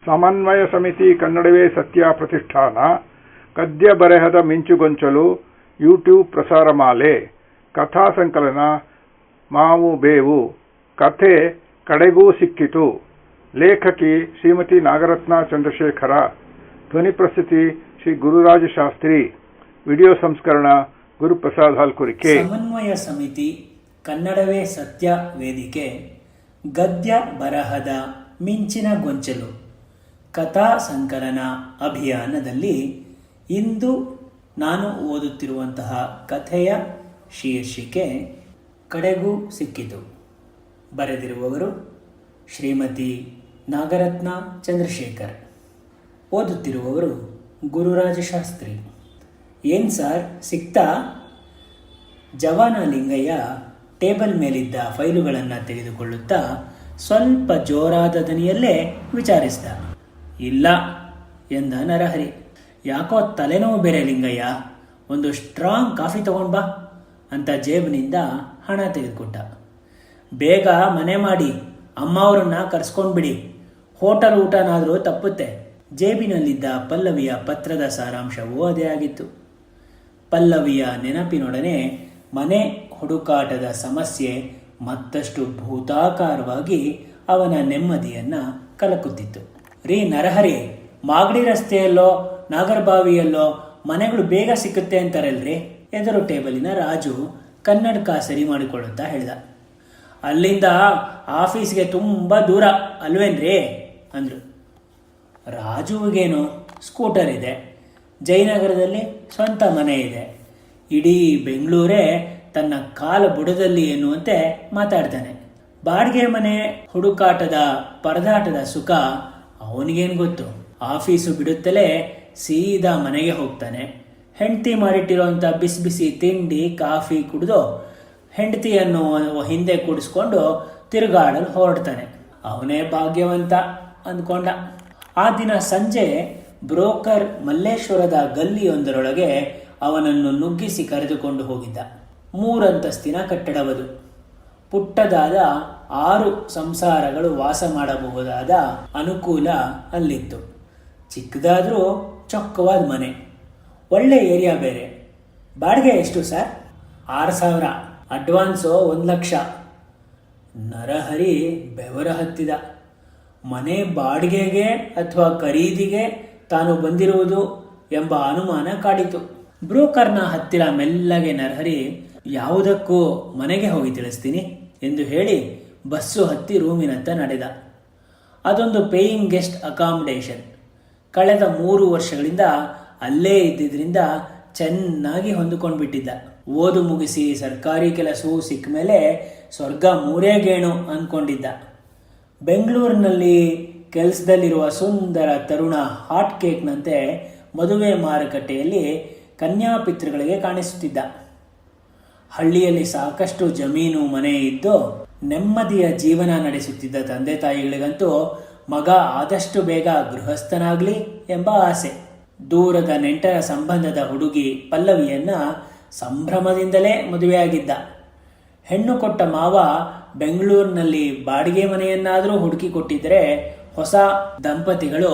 ಸಮನ್ವಯ ಸಮಿತಿ ಕನ್ನಡವೇ ಸತ್ಯ ಪ್ರತಿಷ್ಠಾನ ಗದ್ಯ ಬರೆಹದ ಮಿಂಚುಗೊಂಚಲು ಯೂಟ್ಯೂಬ್ ಪ್ರಸಾರಮಾಲೆ ಕಥಾ ಸಂಕಲನ ಮಾವು ಬೇವು ಕಥೆ ಕಡೆಗೂ ಸಿಕ್ಕಿತು ಲೇಖಕಿ ಶ್ರೀಮತಿ ನಾಗರತ್ನ ಚಂದ್ರಶೇಖರ ಧ್ವನಿ ಪ್ರಸ್ತುತಿ ಶ್ರೀ ಗುರುರಾಜ ಶಾಸ್ತ್ರಿ ವಿಡಿಯೋ ಸಂಸ್ಕರಣ ಗುರುಪ್ರಸಾದ್ ಹಾಲ್ಕುರಿಕೆ ಸಮನ್ವಯ ಸಮಿತಿ ಕನ್ನಡವೇ ಸತ್ಯ ವೇದಿಕೆ ಗದ್ಯ ಬರಹದ ಮಿಂಚಿನ ಗೊಂಚಲು ಕಥಾ ಸಂಕಲನ ಅಭಿಯಾನದಲ್ಲಿ ಇಂದು ನಾನು ಓದುತ್ತಿರುವಂತಹ ಕಥೆಯ ಶೀರ್ಷಿಕೆ ಕಡೆಗೂ ಸಿಕ್ಕಿತು. ಬರೆದಿರುವವರು ಶ್ರೀಮತಿ ನಾಗರತ್ನ ಚಂದ್ರಶೇಖರ್. ಓದುತ್ತಿರುವವರು ಗುರುರಾಜ ಶಾಸ್ತ್ರಿ. ಏನು ಸರ್ ಸಿಕ್ತಾ? ಜವಾನ ಲಿಂಗಯ್ಯ ಟೇಬಲ್ ಮೇಲಿದ್ದ ಫೈಲುಗಳನ್ನು ತೆಗೆದುಕೊಳ್ಳುತ್ತಾ ಸ್ವಲ್ಪ ಜೋರಾದ ದನಿಯಲ್ಲೇ ವಿಚಾರಿಸಿದ. ಇಲ್ಲ ಎಂದ ನರಹರಿ. ಯಾಕೋ ತಲೆನೋವು ಬೇರೆ ಲಿಂಗಯ್ಯ, ಒಂದು ಸ್ಟ್ರಾಂಗ್ ಕಾಫಿ ತಗೊಂಡ್ ಬಾ ಅಂತ ಜೇಬಿನಿಂದ ಹಣ ತೆಗೆದುಕೊಟ್ಟ. ಬೇಗ ಮನೆ ಮಾಡಿ ಅಮ್ಮ ಅವರನ್ನ ಕರ್ಸ್ಕೊಂಡ್ಬಿಡಿ, ಹೋಟೆಲ್ ಊಟನಾದರೂ ತಪ್ಪುತ್ತೆ. ಜೇಬಿನಲ್ಲಿದ್ದ ಪಲ್ಲವಿಯ ಪತ್ರದ ಸಾರಾಂಶವೂ ಅದೇ ಆಗಿತ್ತು. ಪಲ್ಲವಿಯ ನೆನಪಿನೊಡನೆ ಮನೆ ಹುಡುಕಾಟದ ಸಮಸ್ಯೆ ಮತ್ತಷ್ಟು ಭೂತಾಕಾರವಾಗಿ ಅವನ ನೆಮ್ಮದಿಯನ್ನ ಕಲಕುತ್ತಿತ್ತು. ರೀ ನರಹರಿ, ಮಾಗಡಿ ರಸ್ತೆಯಲ್ಲೋ ನಾಗರಬಾವಿಯಲ್ಲೋ ಮನೆಗಳು ಬೇಗ ಸಿಕ್ಕುತ್ತೆ ಅಂತಾರಲ್ರಿ. ಎದುರು ಟೇಬಲಿನ ರಾಜು ಕನ್ನಡಕ ಸರಿ ಮಾಡಿಕೊಳ್ಳುತ್ತಾ ಹೇಳಿದ. ಅಲ್ಲಿಂದ ಆಫೀಸ್ಗೆ ತುಂಬ ದೂರ ಅಲ್ವೇನ್ರಿ ಅಂದ್ರು. ರಾಜುವಿಗೇನು ಸ್ಕೂಟರ್ ಇದೆ, ಜಯನಗರದಲ್ಲಿ ಸ್ವಂತ ಮನೆ ಇದೆ, ಇಡೀ ಬೆಂಗಳೂರೇ ತನ್ನ ಕಾಲ ಬುಡದಲ್ಲಿ ಎನ್ನುವಂತೆ ಮಾತಾಡ್ತಾನೆ. ಬಾಡಿಗೆ ಮನೆ ಹುಡುಕಾಟದ ಪರದಾಟದ ಸುಖ ಅವನಿಗೇನು ಗೊತ್ತು. ಆಫೀಸು ಬಿಡುತ್ತಲೇ ಸೀದಾ ಮನೆಗೆ ಹೋಗ್ತಾನೆ. ಹೆಂಡತಿ ಮಾಡಿಟ್ಟಿರುವಂಥ ಬಿಸಿ ಬಿಸಿ ತಿಂಡಿ ಕಾಫಿ ಕುಡಿದು ಹೆಂಡತಿಯನ್ನು ಹಿಂದೆ ಕೂಡಿಸ್ಕೊಂಡು ತಿರುಗಾಡಲು ಹೊರಡ್ತಾನೆ. ಅವನೇ ಭಾಗ್ಯವಂತ ಅಂದ್ಕೊಂಡ. ಆ ದಿನ ಸಂಜೆ ಬ್ರೋಕರ್ ಮಲ್ಲೇಶ್ವರದ ಗಲ್ಲಿಯೊಂದರೊಳಗೆ ಅವನನ್ನು ನುಗ್ಗಿಸಿ ಕರೆದುಕೊಂಡು ಹೋಗಿದ್ದ. 3 ಅಂತಸ್ತಿನ ಕಟ್ಟಡವದು. ಪುಟ್ಟದಾದ 6 ಸಂಸಾರಗಳು ವಾಸ ಮಾಡಬಹುದಾದ ಅನುಕೂಲ ಅಲ್ಲಿತ್ತು. ಚಿಕ್ಕದಾದ್ರೂ ಚೊಕ್ಕವಾದ ಮನೆ, ಒಳ್ಳೆ ಏರಿಯಾ ಬೇರೆ. ಬಾಡಿಗೆ ಎಷ್ಟು ಸರ್? 6,000, ಅಡ್ವಾನ್ಸು 1,00,000. ನರಹರಿ ಬೆವರ ಹತ್ತಿದ. ಮನೆ ಬಾಡಿಗೆಗೆ ಅಥವಾ ಖರೀದಿಗೆ ತಾನು ಬಂದಿರುವುದು ಎಂಬ ಅನುಮಾನ ಕಾಡಿತು. ಬ್ರೋಕರ್ನ ಹತ್ತಿರ ಮೆಲ್ಲಗೆ ನರಹರಿ, ಯಾವುದಕ್ಕೂ ಮನೆಗೆ ಹೋಗಿ ತಿಳಿಸ್ತೀನಿ ಎಂದು ಹೇಳಿ ಬಸ್ಸು ಹತ್ತಿ ರೂಮಿನತ್ತ ನಡೆದ. ಅದೊಂದು ಪೇಯಿಂಗ್ ಗೆಸ್ಟ್ ಅಕಾಮಿಡೇಷನ್. ಕಳೆದ 3 ವರ್ಷಗಳಿಂದ ಅಲ್ಲೇ ಇದ್ದಿದ್ರಿಂದ ಚೆನ್ನಾಗಿ ಹೊಂದಿಕೊಂಡ್ಬಿಟ್ಟಿದ್ದ. ಓದು ಮುಗಿಸಿ ಸರ್ಕಾರಿ ಕೆಲಸವೂ ಸಿಕ್ಕ ಮೇಲೆ ಸ್ವರ್ಗ 3 ಗೇಣು ಅಂದ್ಕೊಂಡಿದ್ದ. ಬೆಂಗಳೂರಿನಲ್ಲಿ ಕೆಲಸದಲ್ಲಿರುವ ಸುಂದರ ತರುಣ ಹಾಟ್ ಕೇಕ್ನಂತೆ ಮದುವೆ ಮಾರುಕಟ್ಟೆಯಲ್ಲಿ ಕನ್ಯಾಪಿತೃಗಳಿಗೆ ಕಾಣಿಸುತ್ತಿದ್ದ. ಹಳ್ಳಿಯಲ್ಲಿ ಸಾಕಷ್ಟು ಜಮೀನು ಮನೆ ಇದ್ದು ನೆಮ್ಮದಿಯ ಜೀವನ ನಡೆಸುತ್ತಿದ್ದ ತಂದೆ ತಾಯಿಗಳಿಗಂತೂ ಮಗ ಆದಷ್ಟು ಬೇಗ ಗೃಹಸ್ಥನಾಗ್ಲಿ ಎಂಬ ಆಸೆ. ದೂರದ ನೆಂಟರ ಸಂಬಂಧದ ಹುಡುಗಿ ಪಲ್ಲವಿಯನ್ನ ಸಂಭ್ರಮದಿಂದಲೇ ಮದುವೆಯಾಗಿದ್ದ. ಹೆಣ್ಣು ಕೊಟ್ಟ ಮಾವ ಬೆಂಗಳೂರಿನಲ್ಲಿ ಬಾಡಿಗೆ ಮನೆಯನ್ನಾದರೂ ಹುಡುಕಿ ಕೊಟ್ಟಿದ್ದರೆ ಹೊಸ ದಂಪತಿಗಳು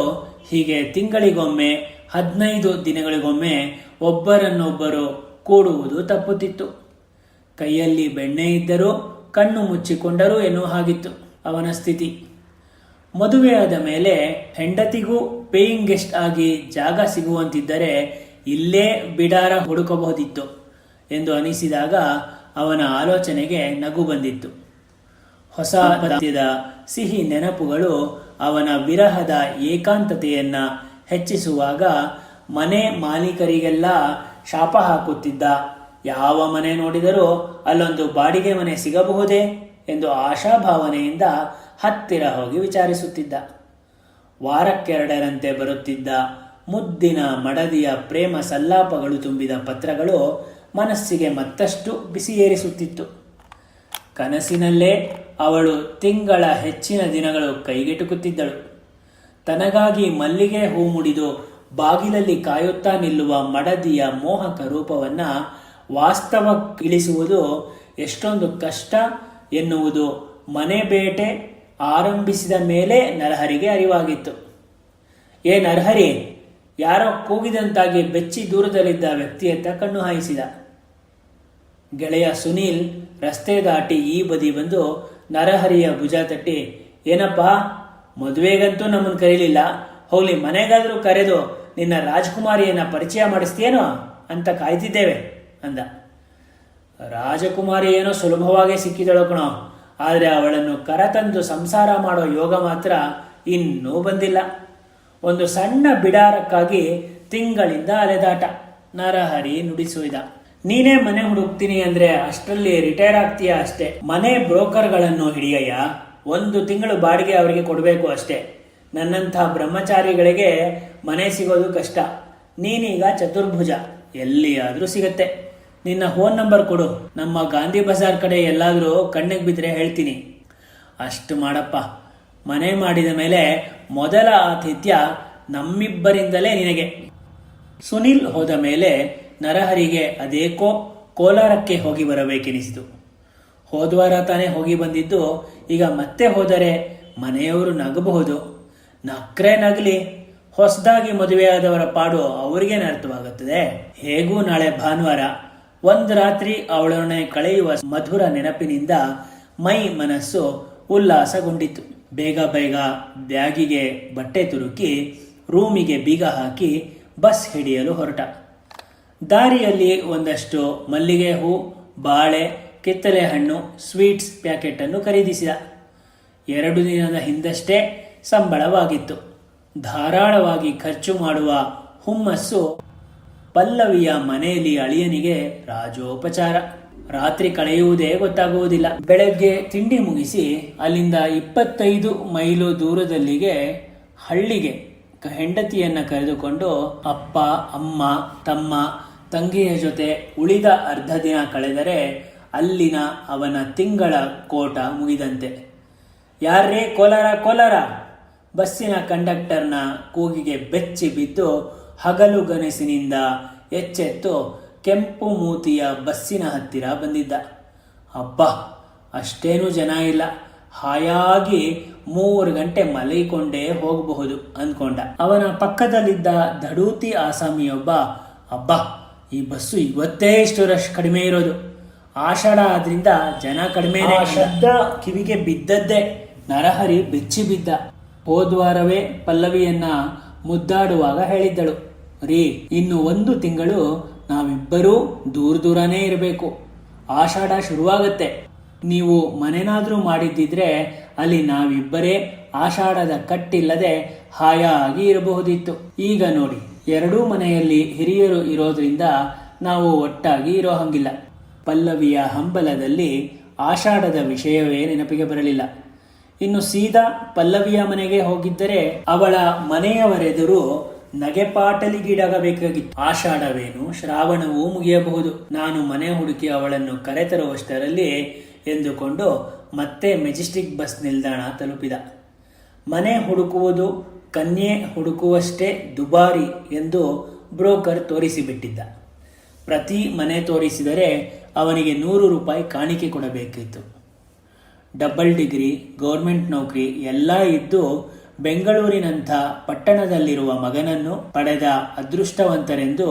ಹೀಗೆ ತಿಂಗಳಿಗೊಮ್ಮೆ 15 ದಿನಗಳಿಗೊಮ್ಮೆ ಒಬ್ಬರನ್ನೊಬ್ಬರು ಕೂಡುವುದು ತಪ್ಪುತ್ತಿತ್ತು. ಕೈಯಲ್ಲಿ ಬೆಣ್ಣೆ ಇದ್ದರೂ ಕಣ್ಣು ಮುಚ್ಚಿಕೊಂಡರೂ ಎನ್ನುವ ಹಾಗಿತ್ತು ಅವನ ಸ್ಥಿತಿ. ಮದುವೆಯಾದ ಮೇಲೆ ಹೆಂಡತಿಗೂ ಪೇಯಿಂಗ್ ಗೆಸ್ಟ್ ಆಗಿ ಜಾಗ ಸಿಗುವಂತಿದ್ದರೆ ಇಲ್ಲೇ ಬಿಡಾರ ಹುಡುಕಬಹುದಿತ್ತು ಎಂದು ಅನಿಸಿದಾಗ ಅವನ ಆಲೋಚನೆಗೆ ನಗು ಬಂದಿತ್ತು. ಹೊಸ ಪದ್ಯದ ಸಿಹಿ ನೆನಪುಗಳು ಅವನ ವಿರಹದ ಏಕಾಂತತೆಯನ್ನ ಹೆಚ್ಚಿಸುವಾಗ ಮನೆ ಮಾಲೀಕರಿಗೆಲ್ಲ ಶಾಪ ಹಾಕುತ್ತಿದ್ದ. ಯಾವ ಮನೆ ನೋಡಿದರೂ ಅಲ್ಲೊಂದು ಬಾಡಿಗೆ ಮನೆ ಸಿಗಬಹುದೇ ಎಂದು ಆಶಾಭಾವನೆಯಿಂದ ಹತ್ತಿರ ಹೋಗಿ ವಿಚಾರಿಸುತ್ತಿದ್ದ. ವಾರಕ್ಕೆರಡರಂತೆ ಬರುತ್ತಿದ್ದ ಮುದ್ದಿನ ಮಡದಿಯ ಪ್ರೇಮ ಸಲ್ಲಾಪಗಳು ತುಂಬಿದ ಪತ್ರಗಳು ಮನಸ್ಸಿಗೆ ಮತ್ತಷ್ಟು ಬಿಸಿಯೇರಿಸುತ್ತಿತ್ತು. ಕನಸಿನಲ್ಲೇ ಅವಳು ತಿಂಗಳ ಹೆಚ್ಚಿನ ದಿನಗಳು ಕೈಗೆಟುಕುತ್ತಿದ್ದಳು. ತನಗಾಗಿ ಮಲ್ಲಿಗೆ ಹೂ ಮುಡಿದು ಬಾಗಿಲಲ್ಲಿ ಕಾಯುತ್ತಾ ನಿಲ್ಲುವ ಮಡದಿಯ ಮೋಹಕ ರೂಪವನ್ನ ವಾಸ್ತವಕ್ಕಿಳಿಸುವುದು ಎಷ್ಟೊಂದು ಕಷ್ಟ ಎನ್ನುವುದು ಮನೆ ಬೇಟೆ ಆರಂಭಿಸಿದ ಮೇಲೆ ನರಹರಿಗೆ ಅರಿವಾಗಿತ್ತು. ಏನ್ ಅರ್ಹರಿ? ಯಾರೋ ಕೂಗಿದಂತಾಗಿ ಬೆಚ್ಚಿ ದೂರದಲ್ಲಿದ್ದ ವ್ಯಕ್ತಿಯತ್ತ ಕಣ್ಣು ಹಾಯಿಸಿದ. ಗೆಳೆಯ ಸುನೀಲ್ ರಸ್ತೆ ದಾಟಿ ಈ ಬದಿ ಬಂದು ನರಹರಿಯ ಭುಜ ತಟ್ಟಿ, ಏನಪ್ಪ ಮದುವೆಗಂತೂ ನಮ್ಮನ್ನು ಕರೀಲಿಲ್ಲ, ಹೋಗ್ಲಿ ಮನೆಗಾದ್ರೂ ಕರೆದು ನಿನ್ನ ರಾಜಕುಮಾರಿಯನ್ನ ಪರಿಚಯ ಮಾಡಿಸ್ತೀಯೇನೋ ಅಂತ ಕಾಯ್ತಿದ್ದೇವೆ ಅಂದ. ರಾಜಕುಮಾರಿ ಏನೋ ಸುಲಭವಾಗಿ ಸಿಕ್ಕಿದಳು ಕಣೋ, ಆದರೆ ಅವಳನ್ನು ಕರತಂದು ಸಂಸಾರ ಮಾಡೋ ಯೋಗ ಮಾತ್ರ ಇನ್ನೂ ಬಂದಿಲ್ಲ. ಒಂದು ಸಣ್ಣ ಬಿಡಾರಕ್ಕಾಗಿ ತಿಂಗಳಿಂದ ಅಲೆದಾಟ. ನರಹರಿ ನುಡಿಸುವಿದ. ನೀನೇ ಮನೆ ಹುಡುಕ್ತೀನಿ ಅಂದ್ರೆ ಅಷ್ಟರಲ್ಲಿ ರಿಟೈರ್ ಆಗ್ತೀಯ ಅಷ್ಟೇ. ಮನೆ ಬ್ರೋಕರ್ಗಳನ್ನು ಹಿಡಿಯಯ್ಯ, 1 ತಿಂಗಳು ಬಾಡಿಗೆ ಅವರಿಗೆ ಕೊಡಬೇಕು ಅಷ್ಟೇ. ನನ್ನಂಥ ಬ್ರಹ್ಮಚಾರಿಗಳಿಗೆ ಮನೆ ಸಿಗೋದು ಕಷ್ಟ. ನೀನೀಗ ಚತುರ್ಭುಜ, ಎಲ್ಲಿಯಾದರೂ ಸಿಗತ್ತೆ. ನಿನ್ನ ಫೋನ್ ನಂಬರ್ ಕೊಡು, ನಮ್ಮ ಗಾಂಧಿ ಬಜಾರ್ ಕಡೆ ಎಲ್ಲಾದರೂ ಕಣ್ಣಿಗೆ ಬಿದ್ದರೆ ಹೇಳ್ತೀನಿ. ಅಷ್ಟು ಮಾಡಪ್ಪ. ಮನೆ ಮಾಡಿದ ಮೇಲೆ ಮೊದಲ ಆತಿಥ್ಯ ನಮ್ಮಿಬ್ಬರಿಂದಲೇ ನಿನಗೆ. ಸುನೀಲ್ ಹೋದ ಮೇಲೆ ನರಹರಿಗೆ ಅದೇಕೋ ಕೋಲಾರಕ್ಕೆ ಹೋಗಿ ಬರಬೇಕೆನಿಸಿತು. ಹೋದ್ವಾರ ತಾನೇ ಹೋಗಿ ಬಂದಿದ್ದು, ಈಗ ಮತ್ತೆ ಹೋದರೆ ಮನೆಯವರು ನಗಬಹುದು. ನಕ್ರೆ ನಗಲಿ, ಹೊಸದಾಗಿ ಮದುವೆಯಾದವರ ಪಾಡು ಅವರಿಗೇನು ಅರ್ಥವಾಗುತ್ತದೆ? ಹೇಗೂ ನಾಳೆ ಭಾನುವಾರ. ಒಂದು ರಾತ್ರಿ ಅವಳೊಡನೆ ಕಳೆಯುವ ಮಧುರ ನೆನಪಿನಿಂದ ಮೈ ಮನಸ್ಸು ಉಲ್ಲಾಸಗೊಂಡಿತು. ಬೇಗ ಬೇಗ ಬ್ಯಾಗಿಗೆ ಬಟ್ಟೆ ತುರುಕಿ ರೂಮಿಗೆ ಬೀಗ ಹಾಕಿ ಬಸ್ ಹಿಡಿಯಲು ಹೊರಟ. ದಾರಿಯಲ್ಲಿ ಒಂದಷ್ಟು ಮಲ್ಲಿಗೆ ಹೂ, ಬಾಳೆ, ಕಿತ್ತಲೆ ಹಣ್ಣು, ಸ್ವೀಟ್ಸ್ ಪ್ಯಾಕೆಟನ್ನು ಖರೀದಿಸಿದ. 2 ದಿನದ ಹಿಂದಷ್ಟೇ ಸಂಬಳವಾಗಿತ್ತು. ಧಾರಾಳವಾಗಿ ಖರ್ಚು ಮಾಡುವ ಹುಮ್ಮಸ್ಸು ಪಲ್ಲವಿಯ ಮನೆಯಲ್ಲಿ ಅಳಿಯನಿಗೆ ರಾಜೋಪಚಾರ. ರಾತ್ರಿ ಕಳೆಯುವುದೇ ಗೊತ್ತಾಗುವುದಿಲ್ಲ. ಬೆಳಗ್ಗೆ ತಿಂಡಿ ಮುಗಿಸಿ ಅಲ್ಲಿಂದ 25 ಮೈಲು ದೂರದಲ್ಲಿಗೆ ಹಳ್ಳಿಗೆ ಹೆಂಡತಿಯನ್ನ ಕರೆದುಕೊಂಡು ಅಪ್ಪ, ಅಮ್ಮ, ತಮ್ಮ, ತಂಗಿಯ ಜೊತೆ ಉಳಿದ ಅರ್ಧ ದಿನ ಕಳೆದರೆ ಅಲ್ಲಿನ ಅವನ ತಿಂಗಳ ಕೋಟ ಮುಗಿದಂತೆ. ಯಾರೇ ಕೋಲಾರ ಕೋಲಾರ? ಬಸ್ಸಿನ ಕಂಡಕ್ಟರ್ನ ಕೂಗಿಗೆ ಬೆಚ್ಚಿ ಬಿದ್ದು ಹಗಲು ಗನಸಿನಿಂದ ಎಚ್ಚೆತ್ತು ಕೆಂಪು ಮೂತಿಯ ಬಸ್ಸಿನ ಹತ್ತಿರ ಬಂದಿದ್ದ. ಅಬ್ಬಾ, ಅಷ್ಟೇನೂ ಜನ ಇಲ್ಲ, ಹಾಯಾಗಿ 3 ಗಂಟೆ ಮಲಗಿಕೊಂಡೇ ಹೋಗಬಹುದು ಅಂದ್ಕೊಂಡ. ಅವನ ಪಕ್ಕದಲ್ಲಿದ್ದ ದಡೂತಿ ಆಸಾಮಿಯೊಬ್ಬ, ಅಬ್ಬಾ ಈ ಬಸ್ಸು ಇವತ್ತೇ ಇಷ್ಟು ರಶ್ ಕಡಿಮೆ ಇರೋದು, ಆಷಾಢ ಆದ್ರಿಂದ ಜನ ಕಡಿಮೆ. ಶಬ್ದ ಕಿವಿಗೆ ಬಿದ್ದದ್ದೇ ನರಹರಿ ಬೆಚ್ಚಿ ಬಿದ್ದ. ಹೋದ್ವಾರವೇ ಪಲ್ಲವಿಯನ್ನ ಮುದ್ದಾಡುವಾಗ ಹೇಳಿದ್ದಳು, ರೀ ಇನ್ನು 1 ತಿಂಗಳು ನಾವಿಬ್ಬರೂ ದೂರನೇ ಇರಬೇಕು. ಆಷಾಢ ಶುರುವಾಗತ್ತೆ. ನೀವು ಮನೆನಾದ್ರೂ ಮಾಡಿದ್ದಿದ್ರೆ ಅಲ್ಲಿ ನಾವಿಬ್ಬರೇ ಆಷಾಢದ ಕಟ್ಟಿಲ್ಲದೆ ಹಾಯಾಗಿ ಇರಬಹುದಿತ್ತು. ಈಗ ನೋಡಿ, 2 ಮನೆಯಲ್ಲಿ ಹಿರಿಯರು ಇರೋದ್ರಿಂದ ನಾವು ಒಟ್ಟಾಗಿ ಇರೋ ಹಂಗಿಲ್ಲ. ಪಲ್ಲವಿಯ ಹಂಬಲದಲ್ಲಿ ಆಷಾಢದ ವಿಷಯವೇ ನೆನಪಿಗೆ ಬರಲಿಲ್ಲ. ಇನ್ನು ಸೀದಾ ಪಲ್ಲವಿಯ ಮನೆಗೆ ಹೋಗಿದ್ದರೆ ಅವಳ ಮನೆಯವರೆದುರು ನಗೆಪಾಟಲಿಗೀಡಾಗಬೇಕಾಗಿತ್ತು. ಆಷಾಢವೇನು, ಶ್ರಾವಣವೂ ಮುಗಿಯಬಹುದು. ನಾನು ಮನೆ ಹುಡುಕಿ ಅವಳನ್ನು ಕರೆತರುವಷ್ಟರಲ್ಲಿ ಎಂದುಕೊಂಡು ಮತ್ತೆ ಮೆಜೆಸ್ಟಿಕ್ ಬಸ್ ನಿಲ್ದಾಣ ತಲುಪಿದ. ಮನೆ ಹುಡುಕುವುದು ಕನ್ಯೆ ಹುಡುಕುವಷ್ಟೇ ದುಬಾರಿ ಎಂದು ಬ್ರೋಕರ್ ತೋರಿಸಿಬಿಟ್ಟಿದ್ದ. ಪ್ರತಿ ಮನೆ ತೋರಿಸಿದರೆ ಅವನಿಗೆ 100 ರೂಪಾಯಿ ಕಾಣಿಕೆ ಕೊಡಬೇಕಿತ್ತು. ಡಬಲ್ ಡಿಗ್ರಿ, ಗೌರ್ಮೆಂಟ್ ನೌಕರಿ ಎಲ್ಲ ಇದ್ದು ಬೆಂಗಳೂರಿನಂಥ ಪಟ್ಟಣದಲ್ಲಿರುವ ಮಗನನ್ನು ಪಡೆದ ಅದೃಷ್ಟವಂತರೆಂದು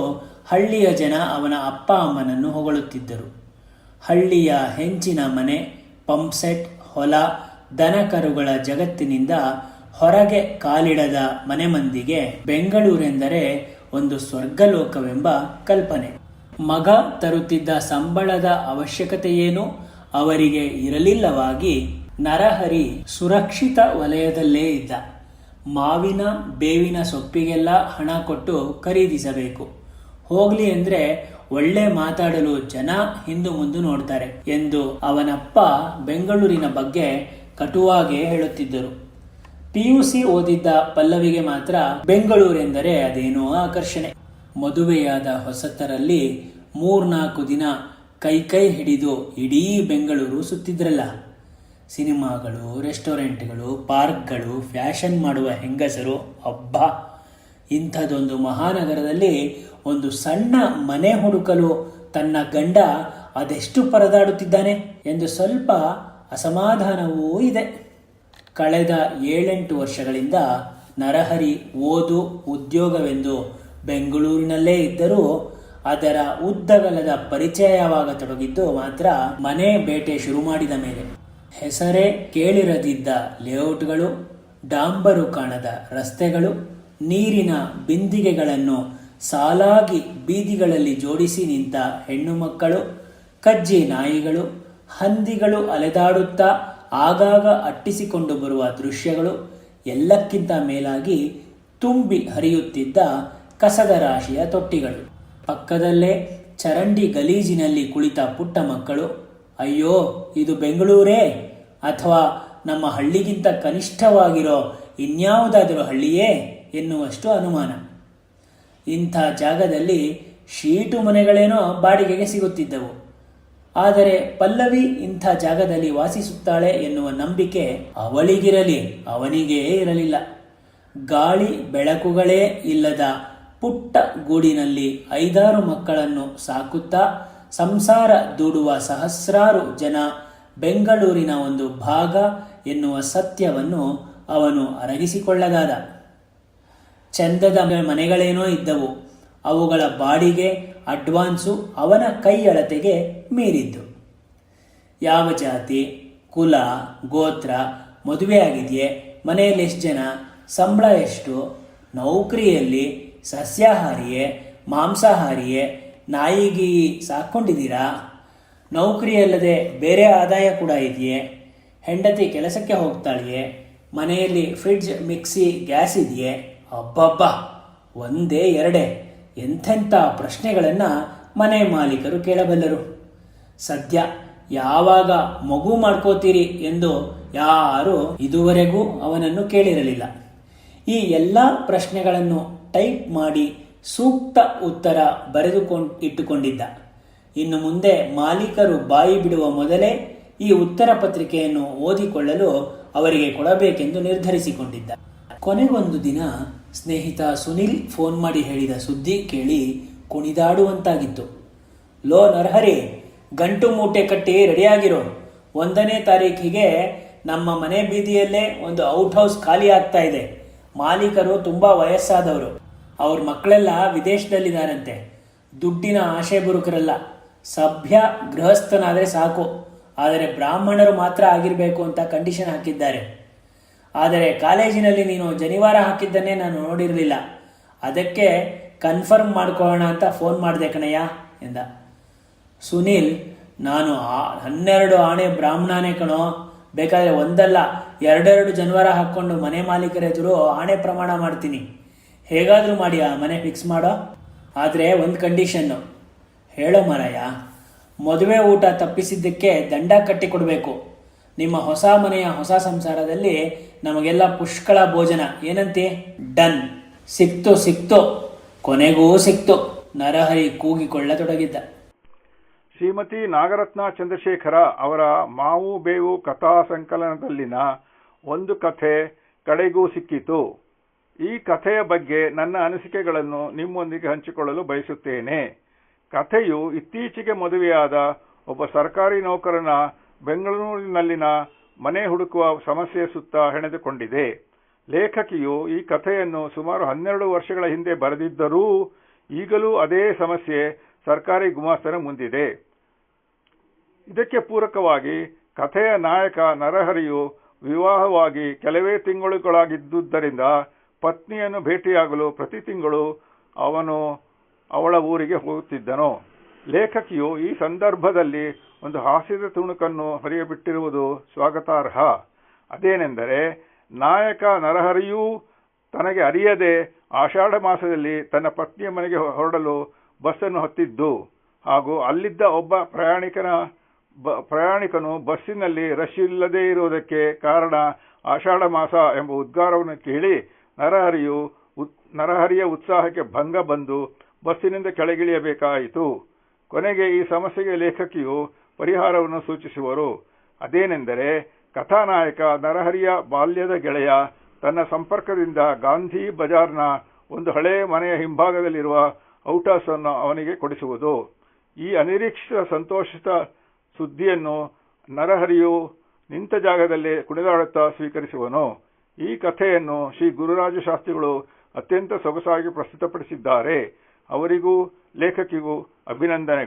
ಹಳ್ಳಿಯ ಜನ ಅವನ ಅಪ್ಪ ಅಮ್ಮನನ್ನು ಹೊಗಳುತ್ತಿದ್ದರು. ಹಳ್ಳಿಯ ಹೆಂಚಿನ ಮನೆ, ಪಂಪ್ಸೆಟ್, ಹೊಲ, ದನಕರುಗಳ ಜಗತ್ತಿನಿಂದ ಹೊರಗೆ ಕಾಲಿಡದ ಮನೆ ಮಂದಿಗೆ ಬೆಂಗಳೂರೆಂದರೆ ಒಂದು ಸ್ವರ್ಗಲೋಕವೆಂಬ ಕಲ್ಪನೆ. ಮಗ ತರುತ್ತಿದ್ದ ಸಂಬಳದ ಅವಶ್ಯಕತೆಯೇನೂ ಅವರಿಗೆ ಇರಲಿಲ್ಲವಾಗಿ ನರಹರಿ ಸುರಕ್ಷಿತ ವಲಯದಲ್ಲೇ ಇದ್ದ. ಮಾವಿನ ಬೇವಿನ ಸೊಪ್ಪಿಗೆಲ್ಲ ಹಣ ಕೊಟ್ಟು ಖರೀದಿಸಬೇಕು. ಹೋಗ್ಲಿ ಅಂದ್ರೆ ಒಳ್ಳೆ ಮಾತಾಡಲು ಜನ ಹಿಂದು ಮುಂದು ನೋಡ್ತಾರೆ ಎಂದು ಅವನಪ್ಪ ಬೆಂಗಳೂರಿನ ಬಗ್ಗೆ ಕಟುವಾಗೇ ಹೇಳುತ್ತಿದ್ದರು. PUC ಓದಿದ್ದ ಪಲ್ಲವಿಗೆ ಮಾತ್ರ ಬೆಂಗಳೂರೆಂದರೆ ಅದೇನೋ ಆಕರ್ಷಣೆ. ಮದುವೆಯಾದ ಹೊಸತರಲ್ಲಿ 3-4 ದಿನ ಕೈ ಹಿಡಿದು ಇಡೀ ಬೆಂಗಳೂರು ಸುತ್ತಿದ್ರಲ್ಲ. ಸಿನಿಮಾಗಳು, ರೆಸ್ಟೋರೆಂಟ್ಗಳು, ಪಾರ್ಕ್ಗಳು, ಫ್ಯಾಷನ್ ಮಾಡುವ ಹೆಂಗಸರು. ಅಬ್ಬಾ, ಇಂಥದೊಂದು ಮಹಾನಗರದಲ್ಲಿ ಒಂದು ಸಣ್ಣ ಮನೆ ಹುಡುಕಲು ತನ್ನ ಗಂಡ ಅದೆಷ್ಟು ಪರದಾಡುತ್ತಿದ್ದಾನೆ ಎಂದು ಸ್ವಲ್ಪ ಅಸಮಾಧಾನವೂ ಇದೆ. ಕಳೆದ 7-8 ವರ್ಷಗಳಿಂದ ನರಹರಿ ಓದು ಉದ್ಯೋಗವೆಂದು ಬೆಂಗಳೂರಿನಲ್ಲೇ ಇದ್ದರೂ ಅದರ ಉದ್ದಗಲದ ಪರಿಚಯವಾಗತೊಡಗಿದ್ದು ಮಾತ್ರ ಮನೆ ಬೇಟೆ ಶುರು ಮಾಡಿದ ಮೇಲೆ. ಹೆಸರೇ ಕೇಳಿರದಿದ್ದ ಲೇಔಟ್ಗಳು, ಡಾಂಬರು ಕಾಣದ ರಸ್ತೆಗಳು, ನೀರಿನ ಬಿಂದಿಗೆಗಳನ್ನು ಸಾಲಾಗಿ ಬೀದಿಗಳಲ್ಲಿ ಜೋಡಿಸಿ ನಿಂತ ಹೆಣ್ಣು ಮಕ್ಕಳು, ಕಜ್ಜಿ ನಾಯಿಗಳು, ಹಂದಿಗಳು ಅಲೆದಾಡುತ್ತಾ ಆಗಾಗ ಅಟ್ಟಿಸಿಕೊಂಡು ಬರುವ ದೃಶ್ಯಗಳು, ಎಲ್ಲಕ್ಕಿಂತ ಮೇಲಾಗಿ ತುಂಬಿ ಹರಿಯುತ್ತಿದ್ದ ಕಸದ ರಾಶಿಯ ತೊಟ್ಟಿಗಳು. ಪಕ್ಕದಲ್ಲೇ ಚರಂಡಿ ಗಲೀಜಿನಲ್ಲಿ ಕುಳಿತ ಪುಟ್ಟ ಮಕ್ಕಳು, ಅಯ್ಯೋ ಇದು ಬೆಂಗಳೂರೇ ಅಥವಾ ನಮ್ಮ ಹಳ್ಳಿಗಿಂತ ಕನಿಷ್ಠವಾಗಿರೋ ಇನ್ಯಾವುದಾದರೂ ಹಳ್ಳಿಯೇ ಎನ್ನುವಷ್ಟು ಅನುಮಾನ. ಇಂಥ ಜಾಗದಲ್ಲಿ ಶೀಟು ಮನೆಗಳೇನೋ ಬಾಡಿಗೆಗೆ ಸಿಗುತ್ತಿದ್ದವು. ಆದರೆ ಪಲ್ಲವಿ ಇಂಥ ಜಾಗದಲ್ಲಿ ವಾಸಿಸುತ್ತಾಳೆ ಎನ್ನುವ ನಂಬಿಕೆ ಅವಳಿಗಿರಲಿ ಅವನಿಗೇ ಇರಲಿಲ್ಲ. ಗಾಳಿ ಬೆಳಕುಗಳೇ ಇಲ್ಲದ ಪುಟ್ಟ ಗೂಡಿನಲ್ಲಿ 5-6 ಮಕ್ಕಳನ್ನು ಸಾಕುತ್ತಾ ಸಂಸಾರ ದೂಡುವ ಸಹಸ್ರಾರು ಜನ ಬೆಂಗಳೂರಿನ ಒಂದು ಭಾಗ ಎನ್ನುವ ಸತ್ಯವನ್ನು ಅವನು ಅರಗಿಸಿಕೊಳ್ಳದಾದ. ಚಂದದ ಮನೆಗಳೇನೋ ಇದ್ದವು. ಅವುಗಳ ಬಾಡಿಗೆ ಅಡ್ವಾನ್ಸು ಅವನ ಕೈ ಅಳತೆಗೆ ಮೀರಿದ್ದು. ಯಾವ ಜಾತಿ, ಕುಲ, ಗೋತ್ರ, ಮದುವೆ ಆಗಿದೆಯೇ, ಮನೆಯಲ್ಲಿ ಎಷ್ಟು ಜನ, ಸಂಬಳ ಎಷ್ಟು, ನೌಕರಿಯಲ್ಲಿ ಸಸ್ಯಾಹಾರಿಯೇ ಮಾಂಸಾಹಾರಿಯೇ, ನಾಯಿಗಿ ಸಾಕೊಂಡಿದ್ದೀರಾ, ನೌಕರಿಯಲ್ಲದೆ ಬೇರೆ ಆದಾಯ ಕೂಡ ಇದೆಯೇ, ಹೆಂಡತಿ ಕೆಲಸಕ್ಕೆ ಹೋಗ್ತಾಳೆಯೇ, ಮನೆಯಲ್ಲಿ ಫ್ರಿಡ್ಜ್ ಮಿಕ್ಸಿ ಗ್ಯಾಸ್ ಇದೆಯೇ, ಅಬ್ಬಬ್ಬ ಒಂದೇ ಎರಡೇ ಎಂಥೆಂಥ ಪ್ರಶ್ನೆಗಳನ್ನು ಮನೆ ಮಾಲೀಕರು ಕೇಳಬಲ್ಲರು. ಸದ್ಯ ಯಾವಾಗ ಮಗು ಮಾಡ್ಕೋತೀರಿ ಎಂದು ಯಾರೂ ಇದುವರೆಗೂ ಅವನನ್ನು ಕೇಳಿರಲಿಲ್ಲ. ಈ ಎಲ್ಲ ಪ್ರಶ್ನೆಗಳನ್ನು ಟೈಪ್ ಮಾಡಿ ಸೂಕ್ತ ಉತ್ತರ ಇಟ್ಟುಕೊಂಡಿದ್ದ. ಇನ್ನು ಮುಂದೆ ಮಾಲೀಕರು ಬಾಯಿ ಬಿಡುವ ಮೊದಲೇ ಈ ಉತ್ತರ ಪತ್ರಿಕೆಯನ್ನು ಓದಿಕೊಳ್ಳಲು ಅವರಿಗೆ ಕೊಡಬೇಕೆಂದು ನಿರ್ಧರಿಸಿಕೊಂಡಿದ್ದ. ಕೊನೆಗೊಂದು ದಿನ ಸ್ನೇಹಿತ ಸುನಿಲ್ ಫೋನ್ ಮಾಡಿ ಹೇಳಿದ ಸುದ್ದಿ ಕೇಳಿ ಕುಣಿದಾಡುವಂತಾಗಿತ್ತು. ಲೋ ನರಹರಿ, ಗಂಟು ಮೂಟೆ ಕಟ್ಟಿ ರೆಡಿಯಾಗಿರೋ, 1ನೇ ತಾರೀಖಿಗೆ ನಮ್ಮ ಮನೆ ಬೀದಿಯಲ್ಲೇ ಒಂದು ಔಟ್ ಹೌಸ್ ಖಾಲಿ ಆಗ್ತಾ ಇದೆ. ಮಾಲೀಕರು ತುಂಬ ವಯಸ್ಸಾದವರು, ಅವ್ರ ಮಕ್ಕಳೆಲ್ಲ ವಿದೇಶದಲ್ಲಿದ್ದಾರಂತೆ. ದುಡ್ಡಿನ ಆಶೆ ಬುರುಕರಲ್ಲ, ಸಭ್ಯ ಗೃಹಸ್ಥನಾದರೆ ಸಾಕು, ಆದರೆ ಬ್ರಾಹ್ಮಣರು ಮಾತ್ರ ಆಗಿರಬೇಕು ಅಂತ ಕಂಡೀಷನ್ ಹಾಕಿದ್ದಾರೆ. ಆದರೆ ಕಾಲೇಜಿನಲ್ಲಿ ನೀನು ಜನಿವಾರ ಹಾಕಿದ್ದನ್ನೇ ನಾನು ನೋಡಿರಲಿಲ್ಲ, ಅದಕ್ಕೆ ಕನ್ಫರ್ಮ್ ಮಾಡ್ಕೊಳ್ಳೋಣ ಅಂತ ಫೋನ್ ಮಾಡಿದೆ ಕಣಯ್ಯ ಎಂದ. ಸುನೀಲ್, ನಾನು 12 ಆಣೆ ಬ್ರಾಹ್ಮಣನೇ ಕಣೋ, ಬೇಕಾದರೆ ಒಂದಲ್ಲ 2 ಜನಿವಾರ ಹಾಕ್ಕೊಂಡು ಮನೆ ಮಾಲೀಕರ ಎದುರು ಆಣೆ ಪ್ರಮಾಣ ಮಾಡ್ತೀನಿ. ಹೇಗಾದರೂ ಮಾಡಿ ಆ ಮನೆ ಫಿಕ್ಸ್ ಮಾಡೋ, ಆದರೆ ಒಂದು ಕಂಡೀಷನ್ನು. ಹೇಳೋ ಮಾರಾಯ, ಮದುವೆ ಊಟ ತಪ್ಪಿಸಿದ್ದಕ್ಕೆ ದಂಡ ಕಟ್ಟಿ ಕೊಡಬೇಕು. ನಿಮ್ಮ ಹೊಸ ಮನೆಯ ಹೊಸ ಸಂಸಾರದಲ್ಲಿ ನಮಗೆಲ್ಲ ಪುಷ್ಕಳ ಭೋಜನ, ಏನಂತೆ? ಡನ್. ಸಿಕ್ತು ಕೊನೆಗೂ ಸಿಕ್ತು. ನರಹರಿ ಕೂಗಿಕೊಳ್ಳತೊಡಗಿದ್ದ. ಶ್ರೀಮತಿ ನಾಗರತ್ನ ಚಂದ್ರಶೇಖರ ಅವರ ಮಾವು ಬೇವು ಕಥಾ ಸಂಕಲನದಲ್ಲಿನ ಒಂದು ಕಥೆ ಕಡೆಗೂ ಸಿಕ್ಕಿತು. ಈ ಕಥೆಯ ಬಗ್ಗೆ ನನ್ನ ಅನಿಸಿಕೆಗಳನ್ನು ನಿಮ್ಮೊಂದಿಗೆ ಹಂಚಿಕೊಳ್ಳಲು ಬಯಸುತ್ತೇನೆ. ಕಥೆಯು ಇತ್ತೀಚೆಗೆ ಮದುವೆಯಾದ ಒಬ್ಬ ಸರ್ಕಾರಿ ನೌಕರನ ಬೆಂಗಳೂರಿನಲ್ಲಿನ ಮನೆ ಹುಡುಕುವ ಸಮಸ್ಯೆ ಸುತ್ತ ಹೆಣೆದುಕೊಂಡಿದೆ. ಲೇಖಕಿಯು ಈ ಕಥೆಯನ್ನು ಸುಮಾರು 12 ವರ್ಷಗಳ ಹಿಂದೆ ಬರೆದಿದ್ದರೂ ಈಗಲೂ ಅದೇ ಸಮಸ್ಯೆ ಸರ್ಕಾರಿ ಗುಮಾಸ್ತನ ಮುಂದಿದೆ. ಇದಕ್ಕೆ ಪೂರಕವಾಗಿ ಕಥೆಯ ನಾಯಕ ನರಹರಿಯು ವಿವಾಹವಾಗಿ ಕೆಲವೇ ತಿಂಗಳುಗಳಾಗಿದ್ದುದರಿಂದ ಪತ್ನಿಯನ್ನು ಭೇಟಿಯಾಗಲು ಪ್ರತಿ ತಿಂಗಳು ಅವನು ಅವಳ ಊರಿಗೆ ಹೋಗುತ್ತಿದ್ದನು. ಲೇಖಕಿಯು ಈ ಸಂದರ್ಭದಲ್ಲಿ ಒಂದು ಹಾಸ್ಯದ ತುಣುಕನ್ನು ಹರಿಯಬಿಟ್ಟಿರುವುದು ಸ್ವಾಗತಾರ್ಹ. ಅದೇನೆಂದರೆ, ನಾಯಕ ನರಹರಿಯೂ ತನಗೆ ಅರಿಯದೆ ಆಷಾಢ ಮಾಸದಲ್ಲಿ ತನ್ನ ಪತ್ನಿಯ ಮನೆಗೆ ಹೊರಡಲು ಬಸ್ಸನ್ನು ಹತ್ತಿದ್ದು ಹಾಗೂ ಅಲ್ಲಿದ್ದ ಒಬ್ಬ ಪ್ರಯಾಣಿಕನು ಬಸ್ಸಿನಲ್ಲಿ ರಶ್ ಇಲ್ಲದೇ ಇರುವುದಕ್ಕೆ ಕಾರಣ ಆಷಾಢ ಮಾಸ ಎಂಬ ಉದ್ಗಾರವನ್ನು ಕೇಳಿ ನರಹರಿಯ ಉತ್ಸಾಹಕ್ಕೆ ಭಂಗ ಬಂದು ಬಸ್ಸಿನಿಂದ ಕೆಳಗಿಳಿಯಬೇಕಾಯಿತು. ಕೊನೆಗೆ ಈ ಸಮಸ್ಯೆಗೆ ಲೇಖಕಿಯು ಪರಿಹಾರವನ್ನು ಸೂಚಿಸುವರು. ಅದೇನೆಂದರೆ, ಕಥಾನಾಯಕ ನರಹರಿಯ ಬಾಲ್ಯದ ಗೆಳೆಯ ತನ್ನ ಸಂಪರ್ಕದಿಂದ ಗಾಂಧಿ ಬಜಾರ್ನ ಒಂದು ಹಳೆಯ ಮನೆಯ ಹಿಂಭಾಗದಲ್ಲಿರುವ ಔಟ್ ಅನ್ನು ಅವನಿಗೆ ಕೊಡಿಸುವುದು. ಈ ಅನಿರೀಕ್ಷಿತ ಸಂತೋಷಿತ ಸುದ್ದಿಯನ್ನು ನರಹರಿಯು ನಿಂತ ಜಾಗದಲ್ಲೇ ಕುಣಿದಾಡುತ್ತಾ ಸ್ವೀಕರಿಸುವನು. ಈ ಕಥೆಯನ್ನು ಶ್ರೀ ಗುರುರಾಜ ಶಾಸ್ತ್ರಿಗಳು ಅತ್ಯಂತ ಸೊಗಸಾಗಿ ಪ್ರಸ್ತುತಪಡಿಸಿದ್ದಾರೆ. ಅವರಿಗೂ ಲೇಖಕಿಗೂ ಅಭಿನಂದನೆ.